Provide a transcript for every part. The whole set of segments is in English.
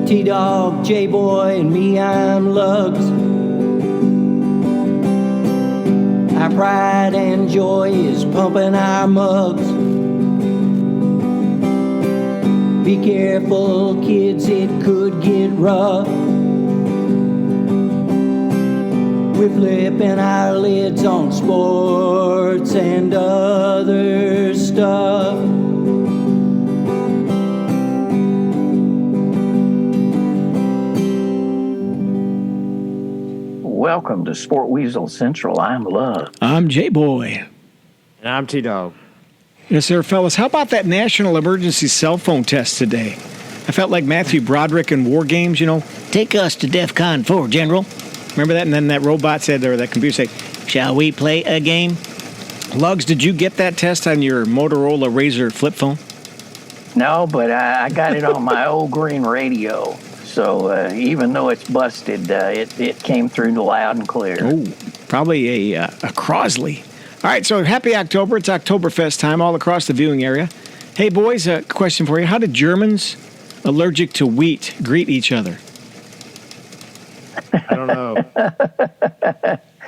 T-Dog, J-Boy, and me, I'm Lugs. Our pride and joy is pumping our mugs. Be careful, kids, it could get rough. We're flipping our lids on sports and other stuff. Welcome to Sport Weasel Central. I'm Love. I'm J-Boy. And I'm T-Dog. Yes, sir, fellas. How about that national emergency cell phone test today? I felt like Matthew Broderick in War Games, you know. Take us to DEFCON 4, General. Remember that? And then that robot said, or that computer said, shall we play a game? Lugs, did you get that test on your Motorola Razr flip phone? No, but I got it on my old green radio. So even though it's busted, it came through loud and clear. Oh, probably a Crosley. All right, so happy October. It's Oktoberfest time all across the viewing area. Hey, boys, a question for you. How did Germans allergic to wheat greet each other? I don't know.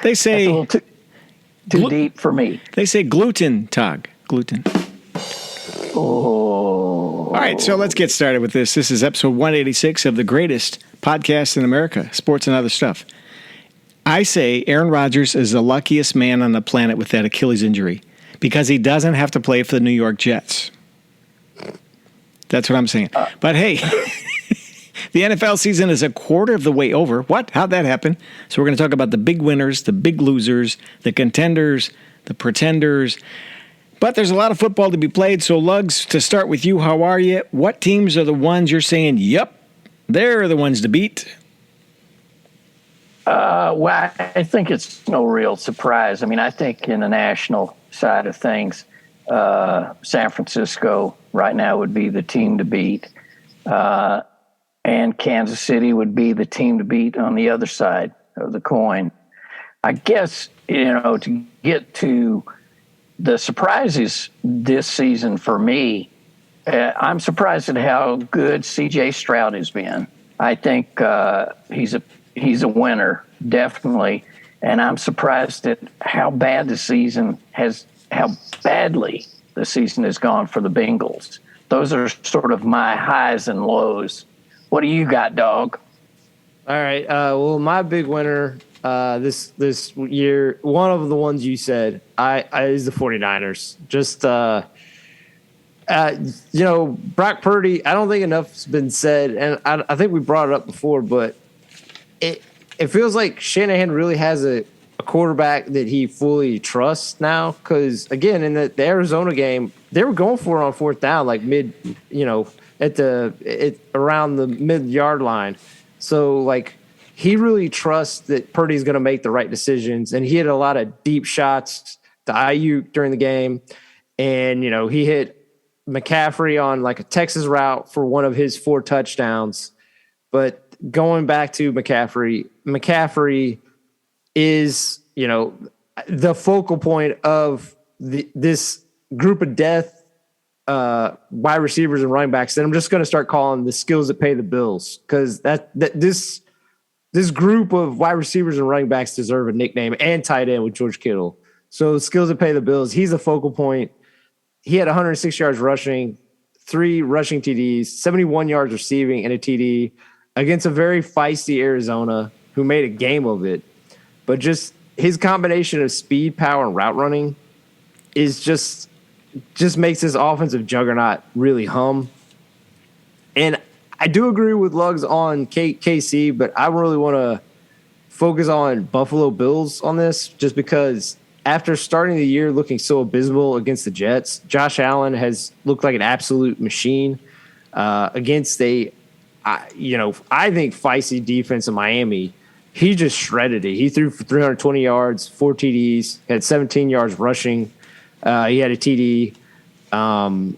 They say... That's a little too deep for me. They say gluten, Tag. Gluten. Oh. All right, so let's get started with this. This is episode 186 of the greatest podcast in America, Sports and Other Stuff. I say Aaron Rodgers is the luckiest man on the planet with that Achilles injury because he doesn't have to play for the New York Jets. That's what I'm saying. But hey, the NFL season is a quarter of the way over. What? How'd that happen? So we're going to talk about the big winners, the big losers, the contenders, the pretenders. But there's a lot of football to be played. So, Lugs, to start with you, how are you? What teams are the ones you're saying, yep, they're the ones to beat? Well, I think it's no real surprise. I mean, I think in the national side of things, San Francisco right now would be the team to beat. And Kansas City would be the team to beat on the other side of the coin. I guess, to get to the surprises this season for me, I'm surprised at how good C.J. Stroud has been. I think he's a winner, definitely. And I'm surprised at how badly the season has gone for the Bengals. Those are sort of my highs and lows. What do you got, dog? All right. Well, my big winner this year, one of the ones you said, is the 49ers. Just, Brock Purdy, I don't think enough's been said, and I think we brought it up before, but it feels like Shanahan really has a quarterback that he fully trusts now because, again, in the Arizona game, they were going for it on fourth down, like around the mid-yard line. So, like, he really trusts that Purdy's going to make the right decisions, and he had a lot of deep shots to Ayuk during the game, and, he hit McCaffrey on, like, a Texas route for one of his 4 touchdowns. But going back to McCaffrey is, the focal point of this group of death wide receivers and running backs. And I'm just going to start calling the skills that pay the bills because this group of wide receivers and running backs deserve a nickname and tight end with George Kittle. So skills that pay the bills. He's the focal point. He had 106 yards rushing, 3 rushing TDs, 71 yards receiving, and a TD against a very feisty Arizona who made a game of it. But just his combination of speed, power, and route running is just makes this offensive juggernaut really hum. And I do agree with Lugs on KC, but I really want to focus on Buffalo Bills on this just because after starting the year looking so abysmal against the Jets, Josh Allen has looked like an absolute machine against I think feisty defense in Miami. He just shredded it. He threw for 320 yards, 4 TDs, had 17 yards rushing. He had a TD. And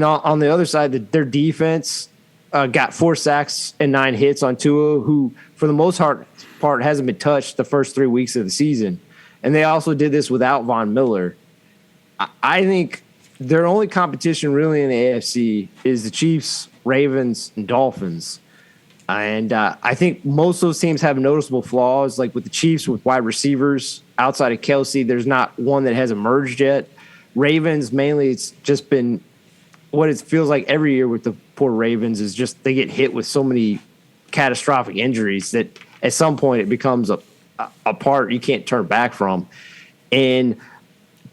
on the other side, their defense got 4 sacks and 9 hits on Tua, who for the most part hasn't been touched the first 3 weeks of the season. And they also did this without Von Miller. I think their only competition really in the AFC is the Chiefs, Ravens, and Dolphins. And I think most of those teams have noticeable flaws, like with the Chiefs, with wide receivers. Outside of Kelsey, there's not one that has emerged yet. Ravens, mainly, it's just been what it feels like every year with the poor Ravens is just they get hit with so many catastrophic injuries that at some point it becomes a part you can't turn back from. And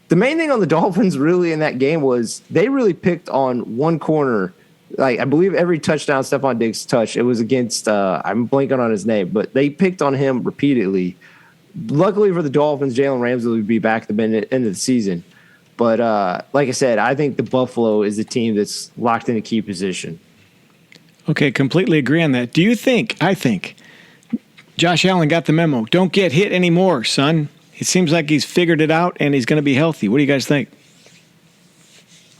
the main thing on the Dolphins really in that game was they really picked on one corner. Like I believe every touchdown Stephon Diggs touched, it was against I'm blanking on his name, but they picked on him repeatedly. Luckily for the Dolphins, Jalen Ramsey would be back at the end of the season. But like I said, I think the Buffalo is the team that's locked in a key position. Okay, completely agree on that. I think Josh Allen got the memo. Don't get hit anymore, son. It seems like he's figured it out and he's going to be healthy. What do you guys think?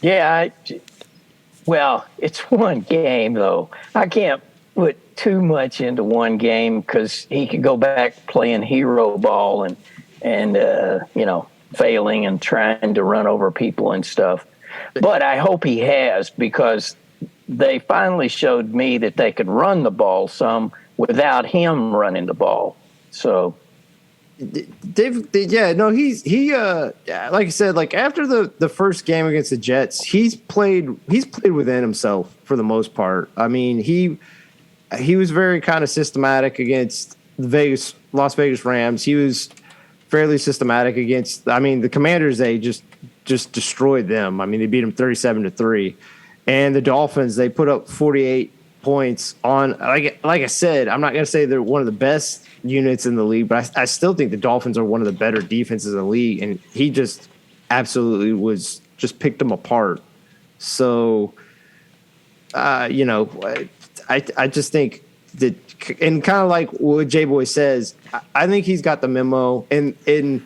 Yeah, well, it's one game, though. I can't put too much into one game because he could go back playing hero ball and failing and trying to run over people and stuff. But I hope he has, because they finally showed me that they could run the ball some without him running the ball. So like I said, like after the first game against the Jets, he's played within himself for the most part. I mean, he was very kind of systematic against the Las Vegas Rams. He was fairly systematic against, the Commanders. They just destroyed them. I mean, they beat them 37-3, and the Dolphins, they put up 48 points on, like I said, I'm not going to say they're one of the best units in the league, but I still think the Dolphins are one of the better defenses in the league, and he just absolutely just picked them apart. So, I just think that, and kind of like what J-Boy says, I think he's got the memo, and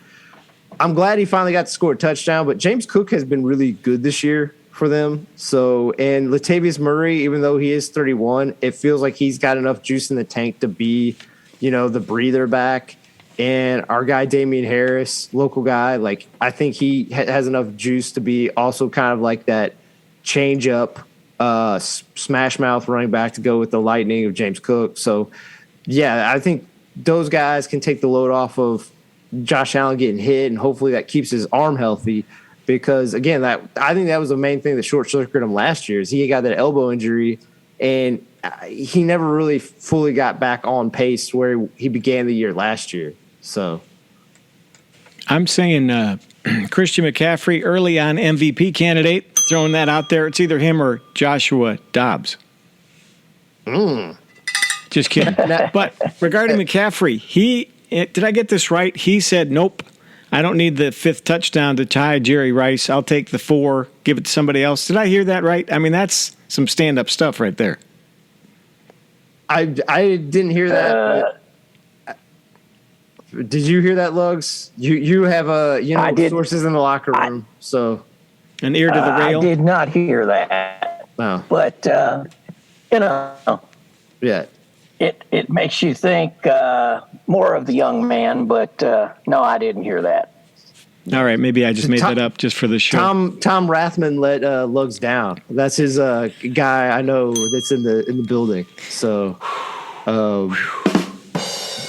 I'm glad he finally got to score a touchdown, but James Cook has been really good this year for them. So, and Latavius Murray, even though he is 31, it feels like he's got enough juice in the tank to be, the breather back. And our guy, Damian Harris, local guy, like I think he has enough juice to be also kind of like that change up, smash mouth running back to go with the lightning of James Cook. So, yeah, I think those guys can take the load off of Josh Allen getting hit, and hopefully that keeps his arm healthy. Because again, I think that was the main thing that short-circuited him last year is he got that elbow injury, and he never really fully got back on pace where he began the year last year. So, I'm saying Christian McCaffrey, early on MVP candidate, throwing that out there. It's either him or Joshua Dobbs. Just kidding. But regarding McCaffrey, did I get this right? He said, nope, I don't need the fifth touchdown to tie Jerry Rice. I'll take the 4, give it to somebody else. Did I hear that right? I mean, that's some stand-up stuff right there. I didn't hear that. Did you hear that, Lugs? You have sources in the locker room, so an ear to the rail. I did not hear that. Oh. But yeah, it makes you think more of the young man. But no, I didn't hear that. All right, maybe I just made that up just for the show. Tom Rathman let Lugs down. That's his guy I know that's in the building. So,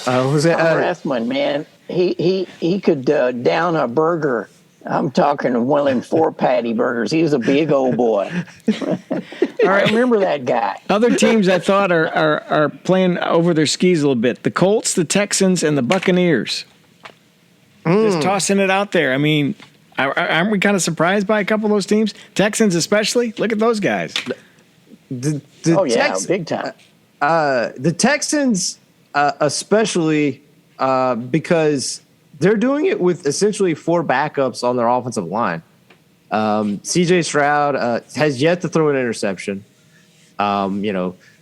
was it Rathman, man? He could down a burger. I'm talking one of them 4-patty burgers. He was a big old boy. I remember that guy. Other teams I thought are playing over their skis a little bit. The Colts, the Texans, and the Buccaneers. Just tossing it out there. I mean, aren't we kind of surprised by a couple of those teams? Texans especially. Look at those guys. Big time. The Texans especially because they're doing it with essentially 4 backups on their offensive line. C.J. Stroud has yet to throw an interception.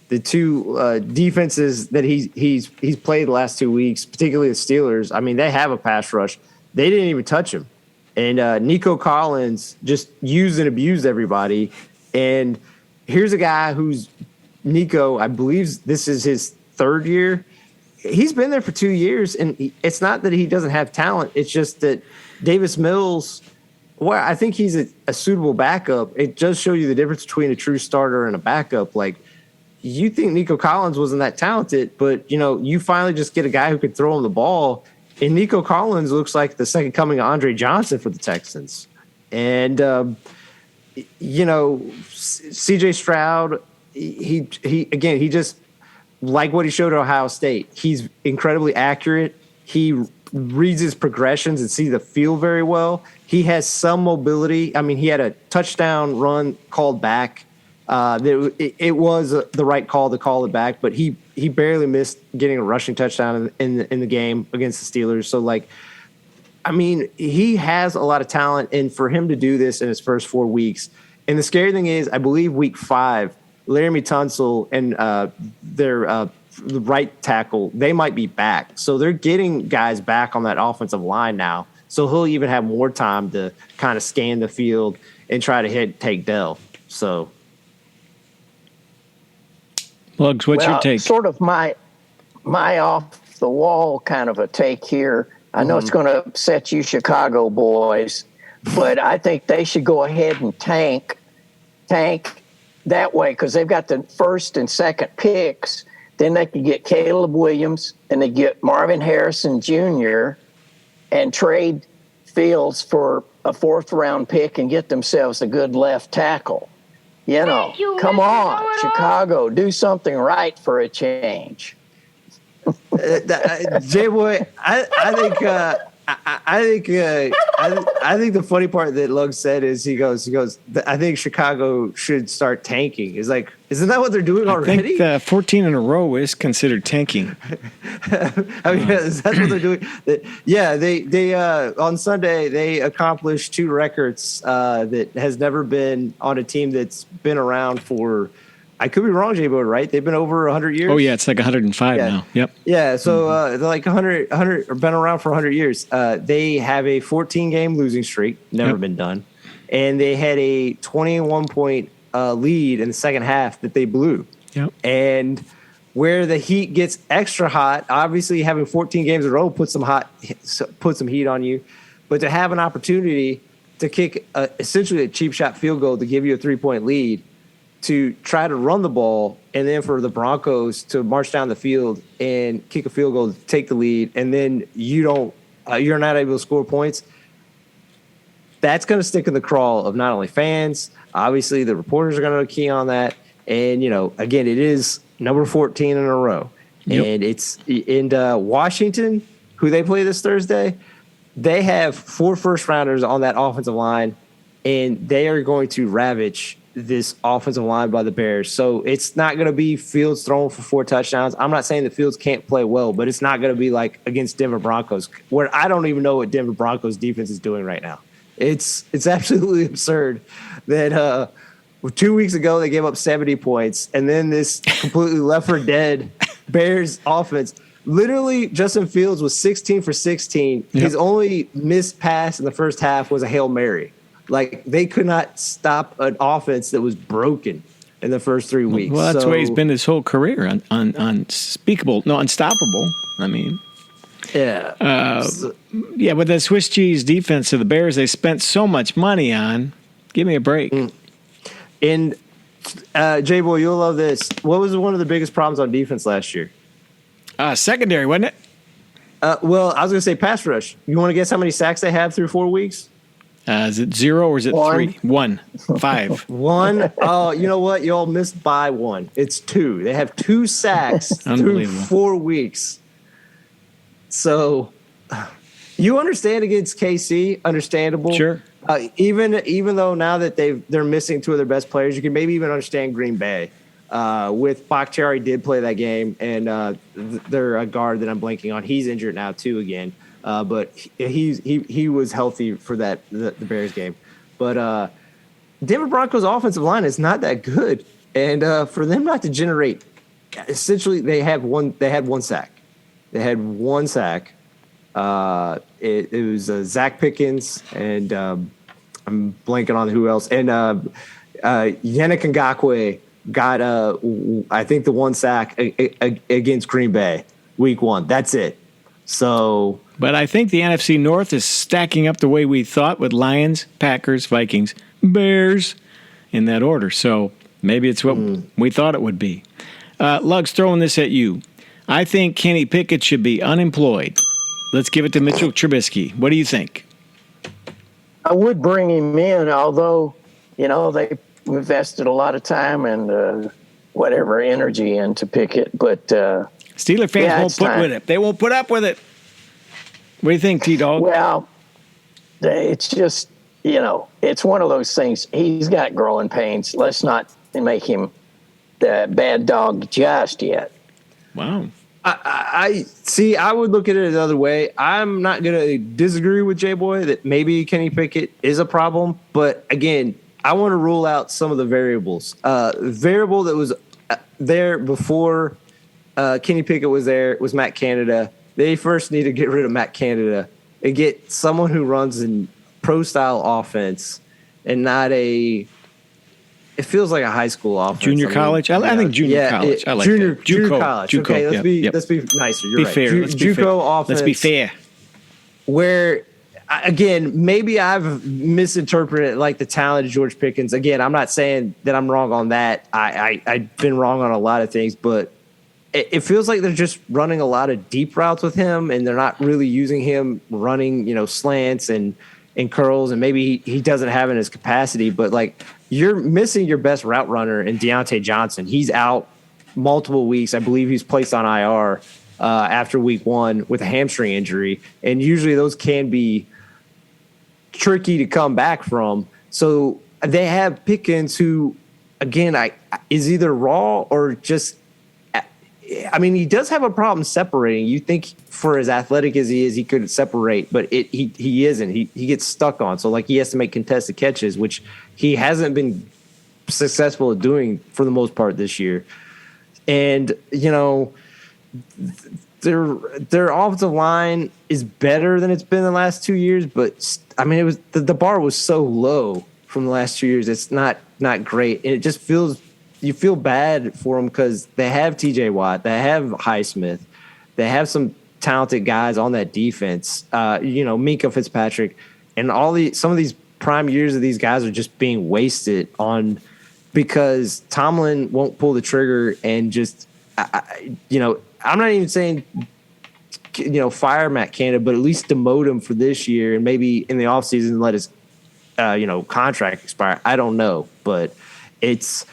The 2 defenses that he's played the last 2 weeks, particularly the Steelers, I mean, they have a pass rush. They didn't even touch him. And Nico Collins just used and abused everybody. And here's a guy who's Nico, I believe this is his 3rd year. He's been there for 2 years, and it's not that he doesn't have talent. It's just that Davis Mills Well, I think he's a suitable backup. It does show you the difference between a true starter and a backup. Like, you think Nico Collins wasn't that talented, but, you finally just get a guy who could throw him the ball. And Nico Collins looks like the second coming of Andre Johnson for the Texans. And, CJ Stroud, he just, like what he showed at Ohio State, he's incredibly accurate. He reads his progressions and sees the field very well. He has some mobility. I mean, he had a touchdown run called back. It was the right call to call it back, but he barely missed getting a rushing touchdown in the game against the Steelers. So, he has a lot of talent, and for him to do this in his first 4 weeks. And the scary thing is, I believe week 5, Laramie Tunsil and the right tackle, they might be back. So they're getting guys back on that offensive line now. So he'll even have more time to kind of scan the field and try to take Dell. So, Lugs, what's your take? Sort of my off the wall kind of a take here. I know it's going to upset you Chicago boys, but I think they should go ahead and tank that way, because they've got the first and second picks. Then they could get Caleb Williams and they get Marvin Harrison Jr. and trade Fields for a 4th round pick and get themselves a good left tackle. Come on, Chicago, do something right for a change. J-Boy, I think the funny part that Lug said is he goes, I think Chicago should start tanking. Is like, isn't that what they're doing already? I think 14 in a row is considered tanking. That's what they're doing. Yeah, they on Sunday they accomplished 2 records that has never been on a team that's been around for. I could be wrong, J-Bo, right? They've been over 100 years. Oh, yeah, it's like 105 now. Yep. Yeah, so they're like 100, or been around for 100 years. They have a 14-game losing streak, never been done. And they had a 21-point lead in the second half that they blew. Yep. And where the heat gets extra hot, obviously having 14 games in a row puts some heat on you. But to have an opportunity to kick essentially a cheap shot field goal to give you a 3-point lead, to try to run the ball, and then for the Broncos to march down the field and kick a field goal to take the lead, and then you're not able to score points, that's going to stick in the craw of not only fans, obviously the reporters are going to key on that, and again, it is number 14 in a row. Yep. And it's in Washington, who they play this Thursday. They have 4 first-rounders on that offensive line, and they are going to ravage this offensive line by the Bears. So it's not going to be Fields throwing for 4 touchdowns. I'm not saying the Fields can't play well, but it's not going to be like against Denver Broncos, where I don't even know what Denver Broncos defense is doing right now. It's absolutely absurd that 2 weeks ago they gave up 70 points, and then this completely left for dead Bears offense. Literally, Justin Fields was 16 for 16. Yep. His only missed pass in the first half was a Hail Mary. Like, they could not stop an offense that was broken in the first 3 weeks. Well, that's the way he's been his whole career, unstoppable. I mean. Yeah. Yeah, but the Swiss cheese defense of the Bears they spent so much money on. Give me a break. And, J-Boy, you'll love this. What was one of the biggest problems on defense last year? Secondary, wasn't it? Well, I was going to say pass rush. You want to guess how many sacks they have through 4 weeks? Is it 0 or is it 3? 1. 5. 1. Oh, you know what? You all missed by 1. It's 2. They have 2 sacks through 4 weeks. So you understand against KC, understandable. Sure. Even though now that they're missing 2 of their best players, you can maybe even understand Green Bay. With Bakhtiari did play that game, and their guard that I'm blanking on, he's injured now too again. But he was healthy for the Bears game. But Denver Broncos offensive line is not that good, and for them not to generate, essentially they had one sack. They had 1 sack. It was Zach Pickens, and I'm blanking on who else. And Yannick Ngakoue got I think the 1 sack against Green Bay week 1. That's it. So But I think the NFC North is stacking up the way we thought with Lions, Packers, Vikings, Bears in that order. So maybe it's what we thought it would be. Lugs, throwing this at you. I think Kenny Pickett should be unemployed. Let's give it to Mitchell Trubisky. What do you think? I would bring him in, although, they invested a lot of time and whatever energy into Pickett. But Steeler fans won't put with it. They won't put up with it. What do you think, T-Dog? Well, it's just, it's one of those things. He's got growing pains. Let's not make him the bad dog just yet. Wow. I see. I would look at it the other way. I'm not going to disagree with J-Boy that maybe Kenny Pickett is a problem. But again, I want to rule out some of the variables. Variable that was there before Kenny Pickett was there was Matt Canada. They first need to get rid of Matt Canada and get someone who runs a pro-style offense and not it feels like a high school offense. Junior college? I think junior college. I like junior, that. Junior college. JUCO. Okay, let's be nicer. You're be right. fair. Let's be fair. offense. Let's be fair. Where, again, maybe I've misinterpreted like the talent of George Pickens. Again, I'm not saying that I'm wrong on that. I've been wrong on a lot of things, but it feels like they're just running a lot of deep routes with him, and they're not really using him running, slants and curls, and maybe he doesn't have it in his capacity. But like, you're missing your best route runner in Deontay Johnson. He's out multiple weeks. I believe he's placed on IR after week 1 with a hamstring injury, and usually those can be tricky to come back from. So they have Pickens, who, again, is either raw or just. I mean, he does have a problem separating. You think for as athletic as he is, he could separate, but he isn't. He gets stuck on. So, like, he has to make contested catches, which he hasn't been successful at doing for the most part this year. And, their offensive line is better than it's been the last 2 years, but, I mean, it was the bar was so low from the last 2 years. It's not great. And it just feels – you feel bad for them because they have TJ Watt, they have Highsmith, they have some talented guys on that defense. Minka Fitzpatrick, and some of these prime years of these guys are just being wasted on because Tomlin won't pull the trigger and just, I'm not even saying, fire Matt Canada, but at least demote him for this year and maybe in the offseason let his, contract expire. I don't know, but it's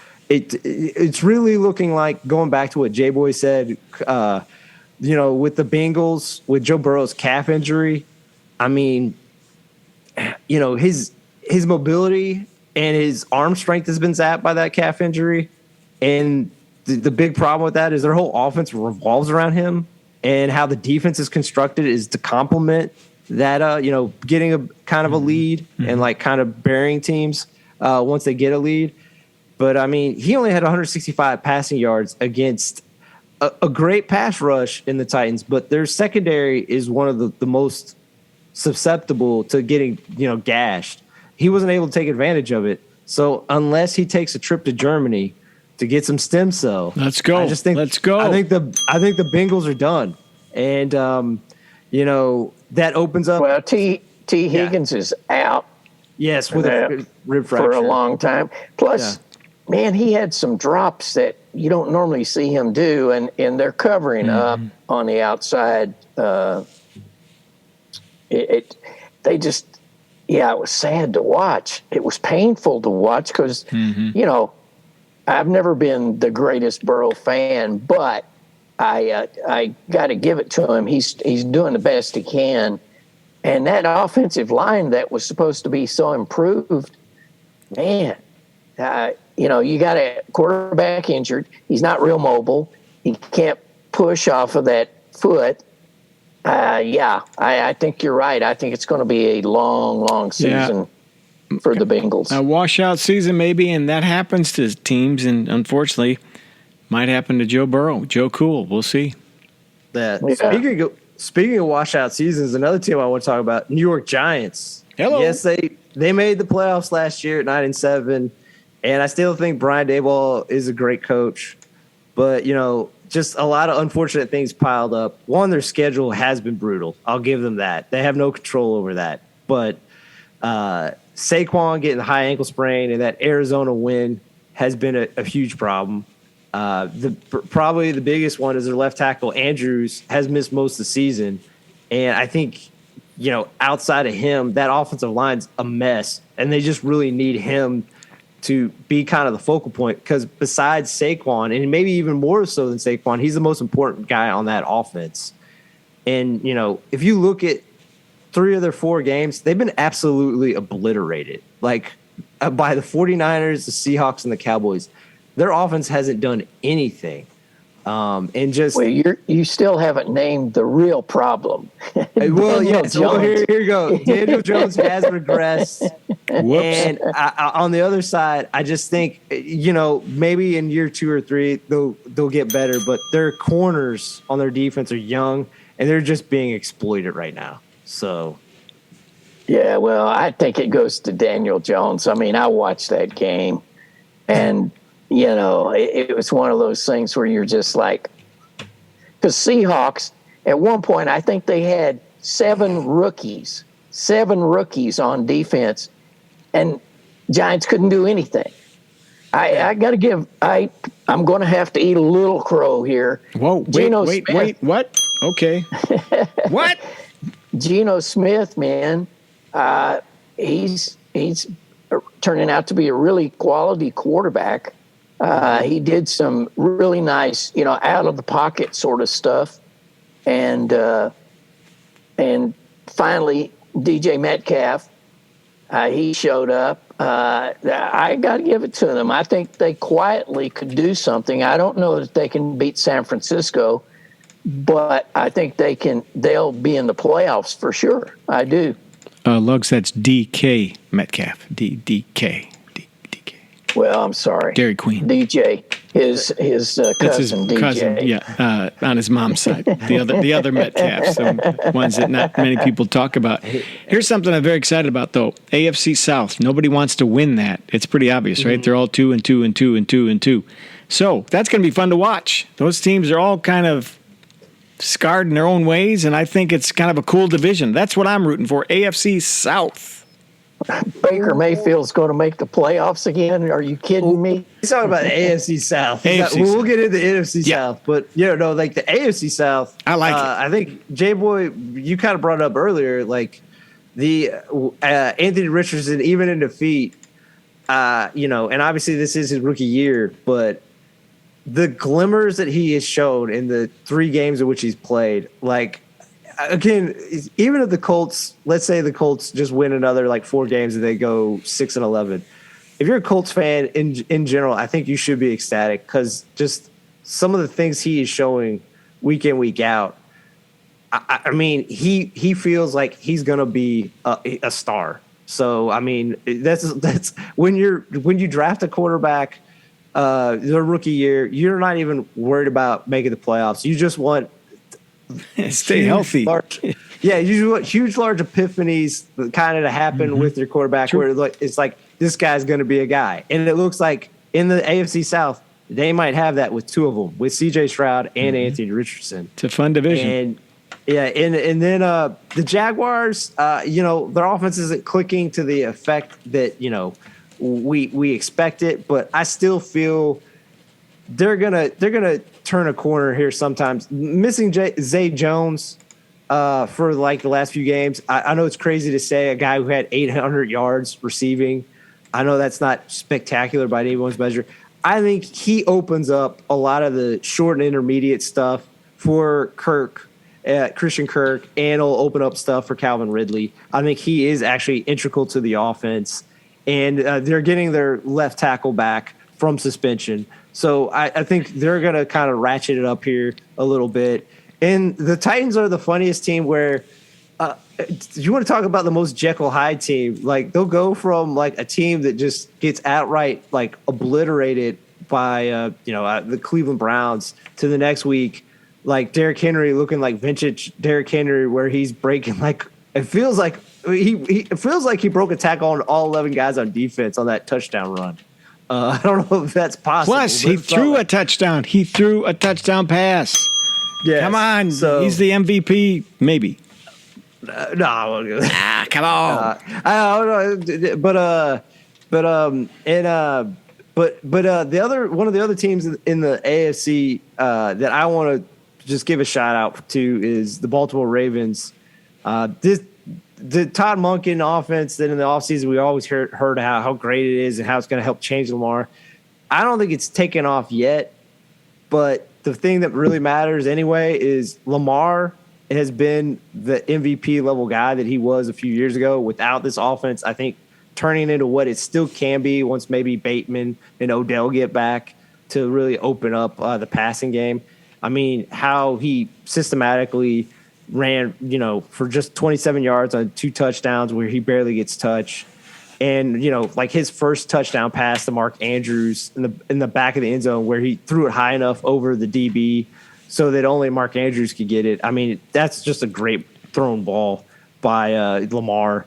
really looking like, going back to what J-Boy said, with the Bengals, with Joe Burrow's calf injury, I mean, his mobility and his arm strength has been zapped by that calf injury. And the big problem with that is their whole offense revolves around him, and how the defense is constructed is to complement that, getting a kind of a lead and like kind of burying teams once they get a lead. But, I mean, he only had 165 passing yards against a great pass rush in the Titans, but their secondary is one of the most susceptible to getting, gashed. He wasn't able to take advantage of it. So unless he takes a trip to Germany to get some stem cell, let's go. Let's go. I think the Bengals are done. And, that opens up. Well, T. Higgins is out. Yes, with a rib fracture. For a long time. Plus, man, he had some drops that you don't normally see him do, and they're covering up on the outside. It was sad to watch. It was painful to watch because, I've never been the greatest Burrow fan, but I got to give it to him. He's doing the best he can. And that offensive line that was supposed to be so improved, man, you got a quarterback injured. He's not real mobile. He can't push off of that foot. I think you're right. I think it's going to be a long season for the Bengals. A washout season maybe, and that happens to teams, and unfortunately might happen to Joe Burrow. Joe Cool. We'll see. Speaking of washout seasons, another team I want to talk about, New York Giants. Hello. Yes, they made the playoffs last year at 9-7, and I still think Brian Daboll is a great coach. But, just a lot of unfortunate things piled up. One, their schedule has been brutal. I'll give them that. They have no control over that. But Saquon getting the high ankle sprain and that Arizona win has been a huge problem. Probably the biggest one is their left tackle, Andrews, has missed most of the season. And I think, outside of him, that offensive line's a mess. And they just really need him to be kind of the focal point, because besides Saquon, and maybe even more so than Saquon, he's the most important guy on that offense. And, if you look at 3 of their 4 games, they've been absolutely obliterated. Like by the 49ers, the Seahawks, and the Cowboys. Their offense hasn't done anything. And just you still haven't named the real problem. Well, yes. Well, here you go. Daniel Jones has regressed. Whoops. And on the other side, I just think maybe in year 2 or 3 they'll get better. But their corners on their defense are young, and they're just being exploited right now. So. Yeah, well, I think it goes to Daniel Jones. I mean, I watched that game, and it was one of those things where you're just like, because Seahawks, at one point, I think they had 7 rookies on defense, and Giants couldn't do anything. I got to give, I'm going to have to eat a little crow here. Whoa, wait, what? Okay. What? Geno Smith, man, he's turning out to be a really quality quarterback. He did some really nice, out of the pocket sort of stuff, and finally DJ Metcalf, he showed up. I got to give it to them. I think they quietly could do something. I don't know that they can beat San Francisco, but I think they'll be in the playoffs for sure. I do. Lugs, that's DK Metcalf. DK. Well, I'm sorry. Dairy Queen. DJ, his cousin. That's his DJ. cousin, yeah, on his mom's side. The other Metcalfs, the ones that not many people talk about. Here's something I'm very excited about, though. AFC South. Nobody wants to win that. It's pretty obvious, right? They're all 2-2. So that's going to be fun to watch. Those teams are all kind of scarred in their own ways, and I think it's kind of a cool division. That's what I'm rooting for. AFC South. Baker Mayfield's going to make the playoffs again. Are you kidding me? He's talking about the AFC South. AFC we'll get into the NFC South, but like the AFC South. I like it. I think J-Boy, you kind of brought it up earlier, like the Anthony Richardson, even in defeat, and obviously this is his rookie year, but the glimmers that he has shown in the 3 games in which he's played, like. Again, even if the Colts, let's say the Colts just win another 4 games and they go 6-11. If you're a Colts fan in general, I think you should be ecstatic, because just some of the things he is showing week in, week out. I mean, he feels like he's gonna be a star. So I mean, that's when you draft a quarterback, their rookie year, you're not even worried about making the playoffs. You just want Stay healthy. You want huge, large epiphanies kind of to happen with your quarterback. True. Where it's like, this guy's going to be a guy. And it looks like in the AFC South, they might have that with 2 of them, with C.J. Stroud and Anthony Richardson. It's a fun division. And then the Jaguars, their offense isn't clicking to the effect that, we expect it. But I still feel they're gonna turn a corner here sometimes. Missing Zay Jones for the last few games. I know it's crazy to say, a guy who had 800 yards receiving. I know that's not spectacular by anyone's measure. I think he opens up a lot of the short and intermediate stuff for Christian Kirk, and it'll open up stuff for Calvin Ridley. I think he is actually integral to the offense, and they're getting their left tackle back from suspension. So I think they're going to kind of ratchet it up here a little bit. And the Titans are the funniest team where you want to talk about the most Jekyll Hyde team. Like, they'll go from a team that just gets outright obliterated by the Cleveland Browns to the next week, Derrick Henry looking like vintage Derrick Henry, where he's breaking it feels like he broke a tackle on all 11 guys on defense on that touchdown run. I don't know if that's possible. Plus, he threw a touchdown. He threw a touchdown pass. Yes. Come on. So, He's the MVP, maybe. no. Come on. I don't know, but the other one of the other teams in the AFC that I want to just give a shout out to is the Baltimore Ravens. The Todd Monken offense that in the offseason we always heard how great it is and how it's going to help change Lamar. I don't think it's taken off yet, but the thing that really matters anyway is Lamar has been the MVP level guy that he was a few years ago. Without this offense, I think turning into what it still can be once maybe Bateman and Odell get back to really open up the passing game. I mean, how he systematically ran, for just 27 yards on 2 touchdowns where he barely gets touched. And, like his first touchdown pass to Mark Andrews in the back of the end zone where he threw it high enough over the DB so that only Mark Andrews could get it. I mean, that's just a great thrown ball by Lamar.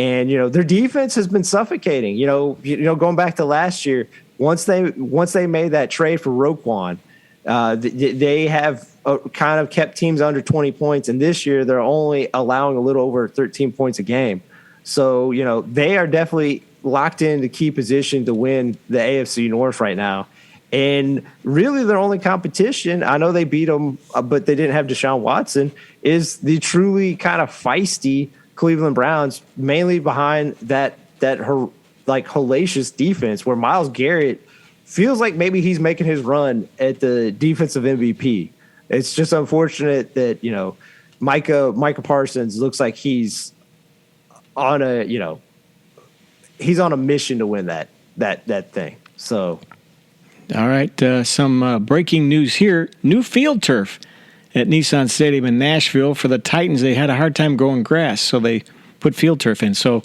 And, their defense has been suffocating. Going back to last year, once they made that trade for Roquan, they have kind of kept teams under 20 points. And this year they're only allowing a little over 13 points a game. So, they are definitely locked into key position to win the AFC North right now. And really their only competition, I know they beat them, but they didn't have Deshaun Watson, is the truly kind of feisty Cleveland Browns, mainly behind that hellacious defense where Myles Garrett feels like maybe he's making his run at the defensive MVP. It's just unfortunate that, Micah Parsons looks like he's on a mission to win that thing. So, all right, some breaking news here. New field turf at Nissan Stadium in Nashville for the Titans. They had a hard time growing grass, so they put field turf in. So,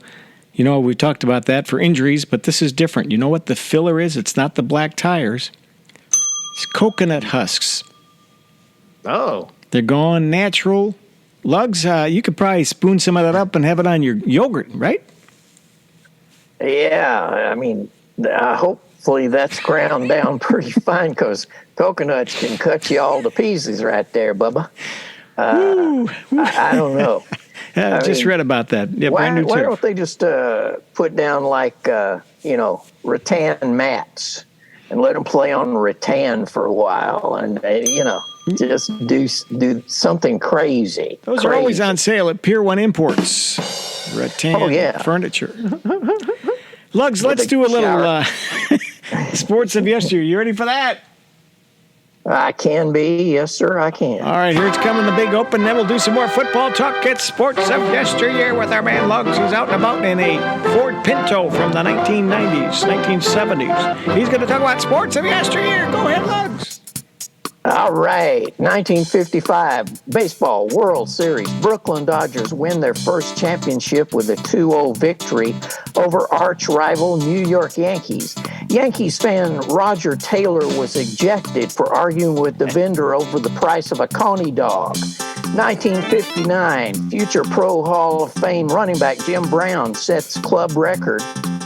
we talked about that for injuries, but this is different. You know what the filler is? It's not the black tires. It's coconut husks. Oh. They're going natural. Lugs, you could probably spoon some of that up and have it on your yogurt, right? Yeah, I mean, hopefully that's ground down pretty fine because coconuts can cut you all to pieces right there, Bubba. I don't know. I just read about that. Yeah, why brand new why turf. don't they just put down rattan mats and let them play on rattan for a while and, just do something crazy. Those are always on sale at Pier 1 Imports. Rattan furniture. Lugs, let's do a little sports of yesteryear. You ready for that? I can be. Yes, sir, I can. All right, here it's coming, the big open. Then we'll do some more football talk. Get sports of yesteryear with our man Lugs, who's out and about in a Ford Pinto from the 1990s, 1970s. He's going to talk about sports of yesteryear. Go ahead, Lugs. All right, 1955, Baseball World Series. Brooklyn Dodgers win their first championship with a 2-0 victory over arch-rival New York Yankees. Yankees fan Roger Taylor was ejected for arguing with the vendor over the price of a Coney dog. 1959, future Pro Hall of Fame running back Jim Brown sets club record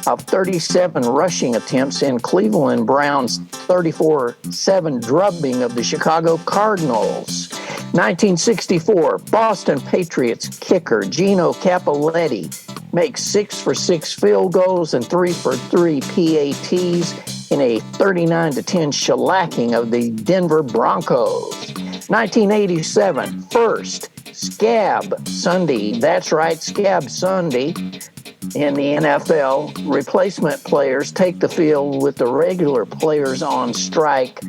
of 37 rushing attempts in Cleveland Browns' 34-7 drubbing of the Chicago Cardinals. 1964, Boston Patriots kicker Gino Cappelletti makes 6-for-6 field goals and 3-for-3 PATs in a 39-10 shellacking of the Denver Broncos. 1987, first Scab Sunday. That's right, Scab Sunday. In the NFL, replacement players take the field with the regular players on strike.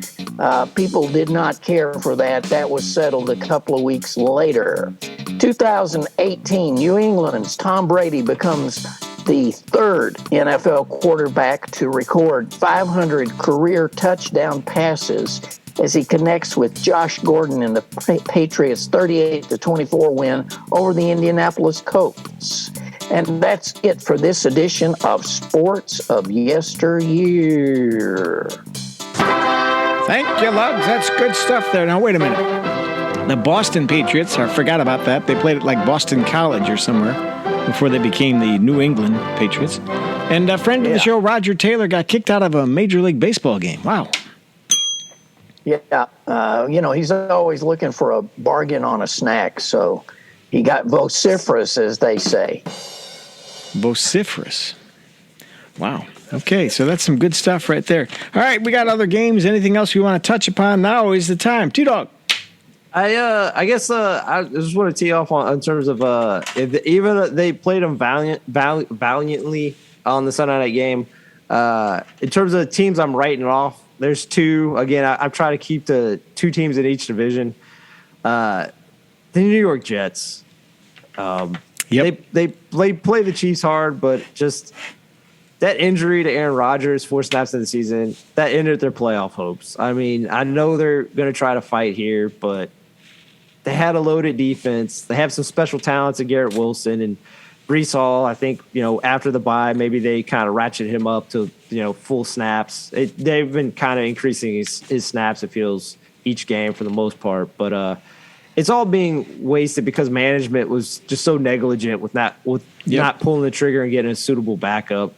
People did not care for that. That was settled a couple of weeks later. 2018, New England's Tom Brady becomes the third NFL quarterback to record 500 career touchdown passes as he connects with Josh Gordon in the Patriots' 38-24 win over the Indianapolis Colts. And that's it for this edition of Sports of Yesteryear. Thank you, Lugs. That's good stuff there. Now, wait a minute. The Boston Patriots, I forgot about that. They played it like Boston College or somewhere. before they became the New England Patriots. And a friend of the show, Roger Taylor, got kicked out of a Major League Baseball game. Wow. Yeah. He's always looking for a bargain on a snack. So he got vociferous, as they say. Vociferous. Wow. Okay, so that's some good stuff right there. All right, we got other games. Anything else you want to touch upon? Now is the time. T-Dog. I guess I just want to tee off on in terms of even they played them valiantly on the Sunday night game. In terms of the teams I'm writing off, there's two. Again, I'm trying to keep the two teams in each division. The New York Jets. They play the Chiefs hard, but just that injury to Aaron Rodgers 4 snaps in the season, that ended their playoff hopes. I mean, I know they're going to try to fight here, but they had a loaded defense. They have some special talents in Garrett Wilson and Breece Hall. I think, after the bye, maybe they kind of ratchet him up to, full snaps. They've been kind of increasing his snaps, it feels, each game for the most part. But it's all being wasted because management was just so negligent with not pulling the trigger and getting a suitable backup.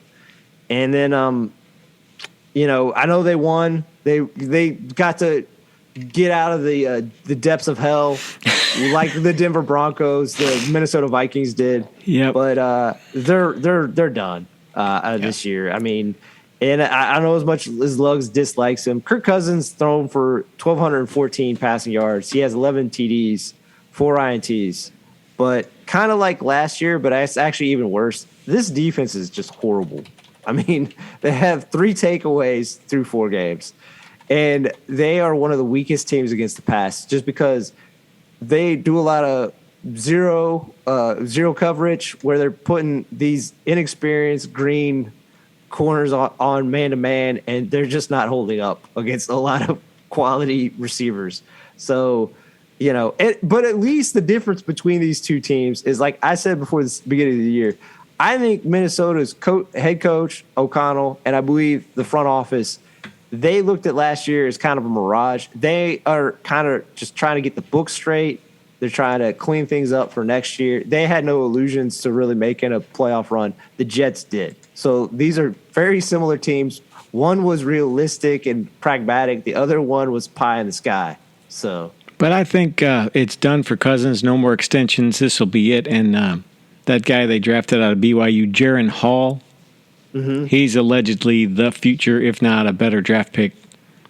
And then, I know they won. They got to get out of the depths of hell, like the Denver Broncos, the Minnesota Vikings did. Yeah. But they're done this year. I mean, and I know as much as Luggs dislikes him, Kirk Cousins thrown for 1,214 passing yards. He has 11 TDs, 4 INTs. But kind of like last year, but it's actually even worse. This defense is just horrible. I mean, they have 3 takeaways through 4 games, and they are one of the weakest teams against the pass just because they do a lot of zero coverage where they're putting these inexperienced green corners on man-to-man, and they're just not holding up against a lot of quality receivers. So, but at least the difference between these two teams is, like I said before the beginning of the year, I think Minnesota's head coach, O'Connell, and I believe the front office, they looked at last year as kind of a mirage. They are kind of just trying to get the book straight. They're trying to clean things up for next year. They had no illusions to really making a playoff run. The Jets did. So these are very similar teams. One was realistic and pragmatic. The other one was pie in the sky. But I think it's done for Cousins. No more extensions. This will be it. And that guy they drafted out of BYU, Jaron Hall, he's allegedly the future, if not a better draft pick,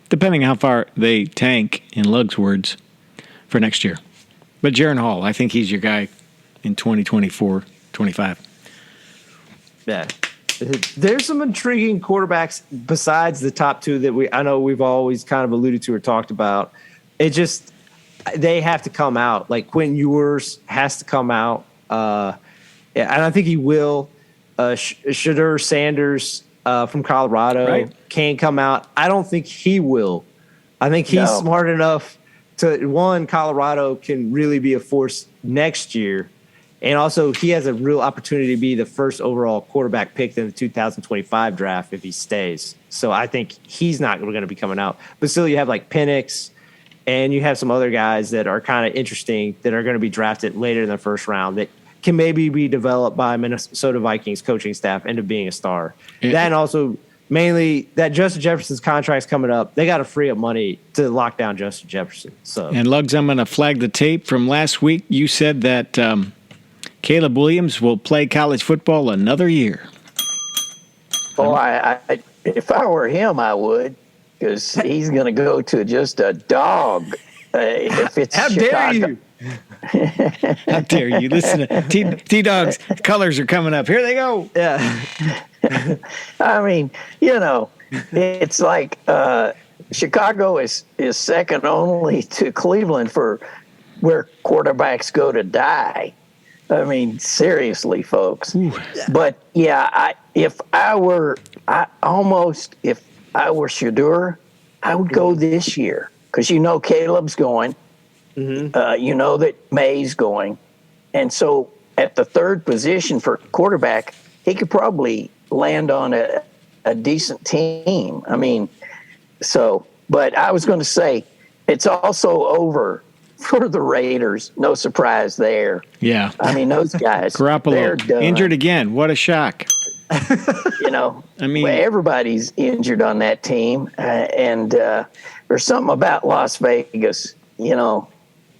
depending how far they tank, in Lug's words, for next year. But Jaron Hall, I think he's your guy in 2024, 25. Yeah. There's some intriguing quarterbacks besides the top 2 that I know we've always kind of alluded to or talked about. It just, they have to come out. Like Quentin Ewers has to come out. And I think he will. Shadur Sanders from Colorado can come out. I don't think he will. I think he's smart enough to, one, Colorado can really be a force next year. And also, he has a real opportunity to be the first overall quarterback picked in the 2025 draft if he stays. So I think he's not going to be coming out. But still, you have like Penix, and you have some other guys that are kind of interesting that are going to be drafted later in the first round that can maybe be developed by Minnesota Vikings coaching staff into being a star. That, and also mainly that Justin Jefferson's contract's coming up. They got to free up money to lock down Justin Jefferson. So, and Luggs, I'm going to flag the tape from last week. You said that Caleb Williams will play college football another year. Oh, if I were him, I would, because he's going to go to just a dog. If it's How Chicago. dare you? How dare you? Listen to T-Dog's colors are coming up. Here they go. Yeah. I mean, it's like Chicago is second only to Cleveland for where quarterbacks go to die. I mean, seriously, folks. Ooh. But yeah, if I were Shadur, I would go this year because Caleb's going. Mm-hmm. That May's going. And so at the third position for quarterback, he could probably land on a decent team. I mean, but I was going to say, it's also over for the Raiders. No surprise there. Yeah. I mean, those guys, they're Garoppolo done. injured again. What a shock. You know, I mean, well, everybody's injured on that team, and there's something about Las Vegas. You know,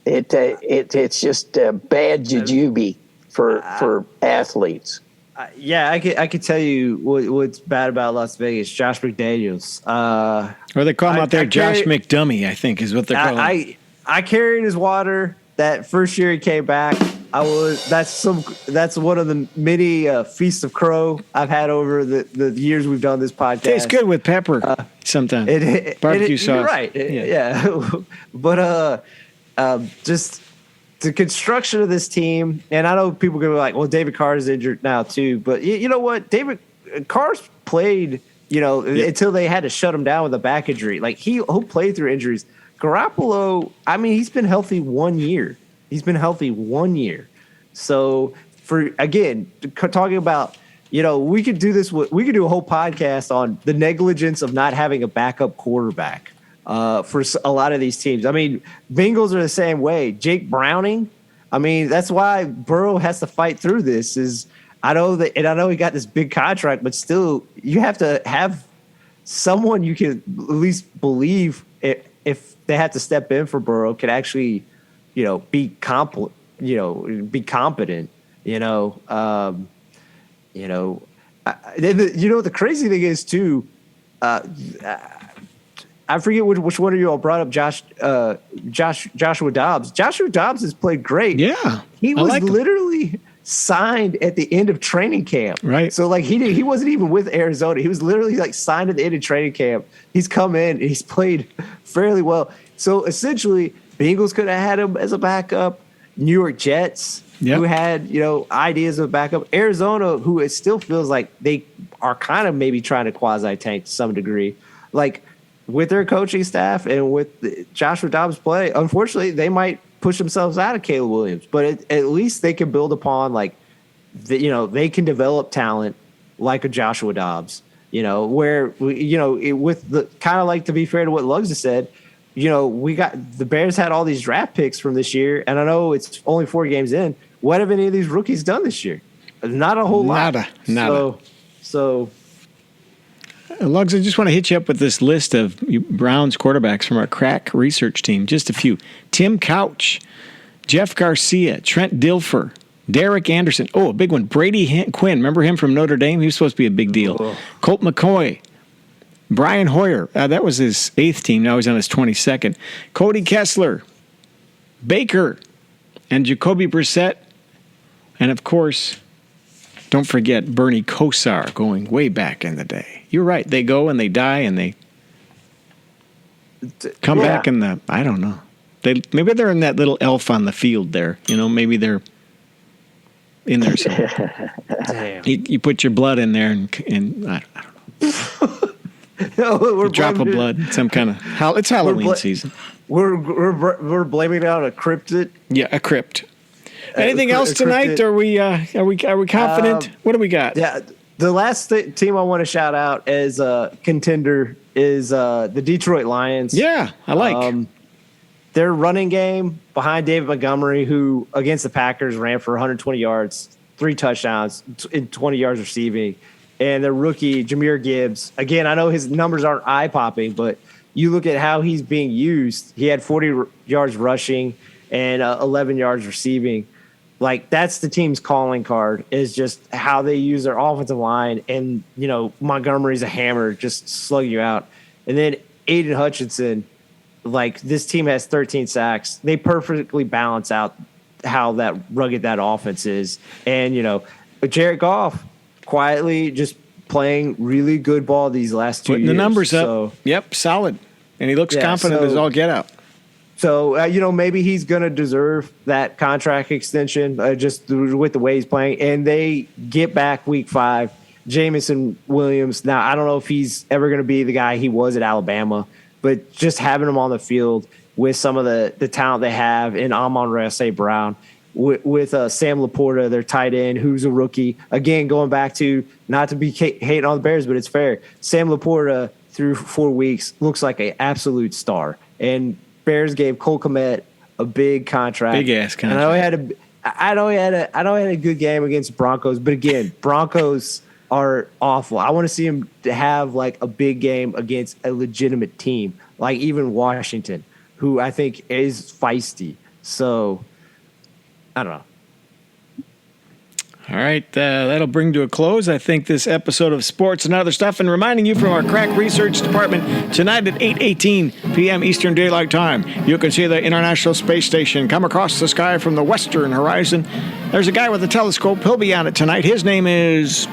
it's just bad jujube for athletes. Yeah, I could tell you what's bad about Las Vegas. Josh McDaniels. or they call him out there Josh McDummy, I think is what they're calling him. I carried his water that first year he came back. That's one of the many feasts of crow I've had over the years we've done this podcast. Tastes good with pepper sometimes. Barbecue sauce. You're right. Yeah. But just the construction of this team, and I know people are going to be like, well, David Carr is injured now too. But you know what? David Carr's played, until they had to shut him down with a back injury. Like he'll play through injuries. Garoppolo, I mean, he's been healthy 1 year. So talking about, we could do this. We could do a whole podcast on the negligence of not having a backup quarterback for a lot of these teams. I mean, Bengals are the same way. Jake Browning. I mean, that's why Burrow has to fight through this. I know he got this big contract, but still, you have to have someone you can at least believe if they have to step in for Burrow can actually, be competent. The crazy thing is too. I forget which one of you all brought up Joshua Dobbs. Joshua Dobbs has played great. Yeah, he was literally signed at the end of training camp. Right. So he wasn't even with Arizona. He was literally signed at the end of training camp. He's come in and he's played fairly well. So essentially, Bengals could have had him as a backup. New York Jets, who had ideas of backup. Arizona, who it still feels like they are kind of maybe trying to quasi tank to some degree, with their coaching staff and with Joshua Dobbs' play. Unfortunately, they might push themselves out of Caleb Williams, but at least they can build upon they can develop talent like a Joshua Dobbs. With the kind of to be fair to what Luggs has said. We got the Bears had all these draft picks from this year, and I know it's only 4 games in. What have any of these rookies done this year? Not a whole lot. Nada. So, Luggs, I just want to hit you up with this list of Browns quarterbacks from our crack research team. Just a few: Tim Couch, Jeff Garcia, Trent Dilfer, Derek Anderson. Oh, a big one: Brady Quinn. Remember him from Notre Dame? He was supposed to be a big deal. Oh. Colt McCoy. Brian Hoyer, that was his 8th team. Now he's on his 22nd. Cody Kessler, Baker, and Jacoby Brissett. And, of course, don't forget Bernie Kosar going way back in the day. You're right. They go and they die and they come back in the, I don't know. Maybe they're in that little elf on the field there. Maybe they're in there somewhere. damn. You put your blood in there and I don't know. We're drop of blood, some kind of. It's Halloween season. We're blaming it on a cryptid. Yeah, a crypt. Anything else tonight? Are we confident? What do we got? Yeah, the last team I want to shout out as a contender is the Detroit Lions. Yeah, I like their running game behind David Montgomery, who against the Packers ran for 120 yards, 3 touchdowns, and 20 yards receiving. And their rookie, Jahmyr Gibbs. Again, I know his numbers aren't eye-popping, but you look at how he's being used. He had 40 yards rushing and 11 yards receiving. That's the team's calling card, is just how they use their offensive line. And, Montgomery's a hammer, just slug you out. And then Aiden Hutchinson, this team has 13 sacks. They perfectly balance out how rugged that offense is. And, Jared Goff, quietly just playing really good ball these last 2 years. Putting the numbers up. Yep, solid. And he looks confident as all get out. So, maybe he's going to deserve that contract extension just with the way he's playing. And they get back week 5, Jamison Williams. Now, I don't know if he's ever going to be the guy he was at Alabama, but just having him on the field with some of the talent they have in Amon-Ra St. Brown, with Sam Laporta, their tight end, who's a rookie. Again, going back to not to be hating on the Bears, but it's fair. Sam Laporta, through 4 weeks, looks like an absolute star. And Bears gave Cole Kmet a big contract, Big ass contract. And I know he had a good game against Broncos, but again, Broncos are awful. I want to see him to have like a big game against a legitimate team, like even Washington, who I think is feisty. So I don't know. All right, that'll bring to a close, I think, this episode of Sports and Other Stuff. And reminding you from our crack research department, tonight at 8:18 p.m. Eastern Daylight Time, you can see the International Space Station come across the sky from the western horizon. There's a guy with a telescope. He'll be on it tonight. His name is...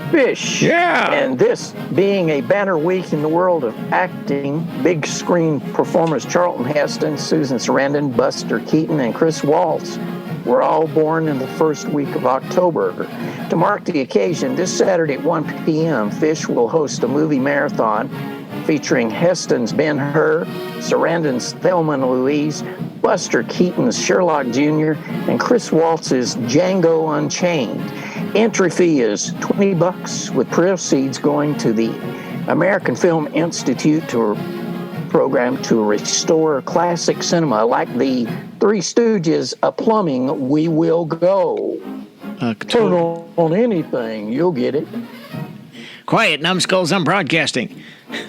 Fish. Yeah. And this being a banner week in the world of acting, big screen performers Charlton Heston, Susan Sarandon, Buster Keaton, and Chris Waltz were all born in the first week of October. To mark the occasion, this Saturday at 1 p.m., Fish will host a movie marathon featuring Heston's Ben-Hur, Sarandon's Thelma and Louise, Buster Keaton's Sherlock Jr., and Chris Waltz's Django Unchained. Entry fee is $20, with proceeds going to the American Film Institute program to restore classic cinema like the Three Stooges, A Plumbing, We Will Go. Turn on anything, you'll get it. Quiet, numbskulls, I'm broadcasting.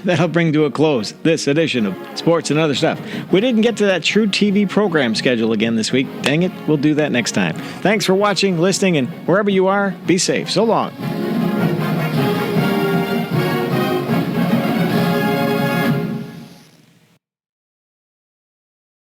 That'll bring to a close this edition of Sports and Other Stuff. We didn't get to that true TV program schedule again this week. Dang it, we'll do that next time. Thanks for watching, listening, and wherever you are, be safe. So long.